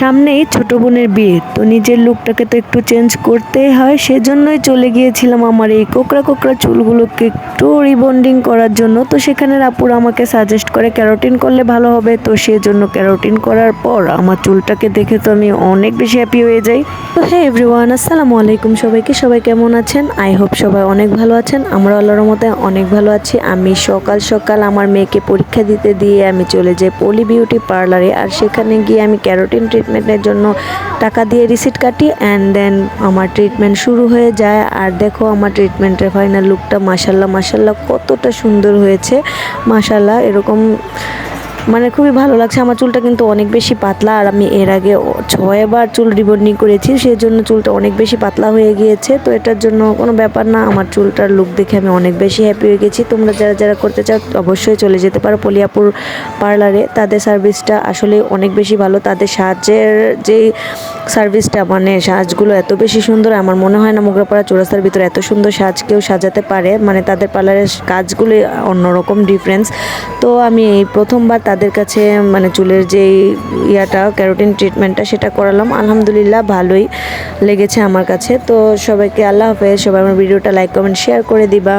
সামনেই ছোট বোনের বিয়ে, তো নিজের লুকটাকে তো একটু চেঞ্জ করতেই হয়। সেজন্যই চলে গিয়েছিলাম আমার এই কোকড়া কোকড়া চুলগুলোকে একটু রিবন্ডিং করার জন্য। তো সেখানের আপুরা আমাকে সাজেস্ট করে ক্যারাটিন করলে ভালো হবে, তো সেজন্য ক্যারাটিন করার পর আমার চুলটাকে দেখে তো আমি অনেক বেশি হ্যাপি হয়ে যাই। তো হে এভরিওয়ান, আসসালামু আলাইকুম সবাইকে। সবাই কেমন আছেন? আই হোপ সবাই অনেক ভালো আছেন। আমরা আল্লাহর রহমতে অনেক ভালো আছি। আমি সকাল সকাল আমার মেয়েকে পরীক্ষা দিতে দিয়ে আমি চলে যাই পলি বিউটি পার্লারে। আর সেখানে গিয়ে আমি ক্যারাটিন ট্রিটমেন্টের জন্য টাকা দিয়ে রিসিট কাটি অ্যান্ড দেন আমার ট্রিটমেন্ট শুরু হয়ে যায়। আর দেখো আমার ট্রিটমেন্টের ফাইনাল লুকটা মাশাল্লাহ মাশাল্লাহ কতটা সুন্দর হয়েছে। মাশাল্লাহ এরকম মানে খুবই ভালো লাগছে। আমার চুলটা কিন্তু অনেক বেশি পাতলা, আর আমি এর আগে 6বার চুল রিবন্ডিং করেছি, সেই জন্য চুলটা অনেক বেশি পাতলা হয়ে গিয়েছে। তো এটার জন্য কোনো ব্যাপার না, আমার চুলটার লুক দেখে আমি অনেক বেশি হ্যাপি হয়ে গেছি। তোমরা যারা যারা করতে চাও অবশ্যই চলে যেতে পারো পলিয়াপুর পার্লারে। তাদের সার্ভিসটা আসলে অনেক বেশি ভালো। তাদের সাজের যেই সার্ভিসটা মানে সাজগুলো এত বেশি সুন্দর, আমার মনে হয় না মোগরাপাড়া চৌরাস্তার ভিতরে এত সুন্দর সাজ কেউ সাজাতে পারে। মানে তাদের পার্লারের কাজগুলো অন্যরকম ডিফারেন্স। তো আমি এই প্রথমবার তাদের কাছে মানে চুলের যেই ক্যারাটিন ট্রিটমেন্টটা সেটা করালাম। আলহামদুলিল্লাহ ভালোই লেগেছে আমার কাছে। তো সবাইকে আল্লাহ হাফেজ। সবাই আমার ভিডিওটা লাইক কমেন্ট শেয়ার করে দিবা।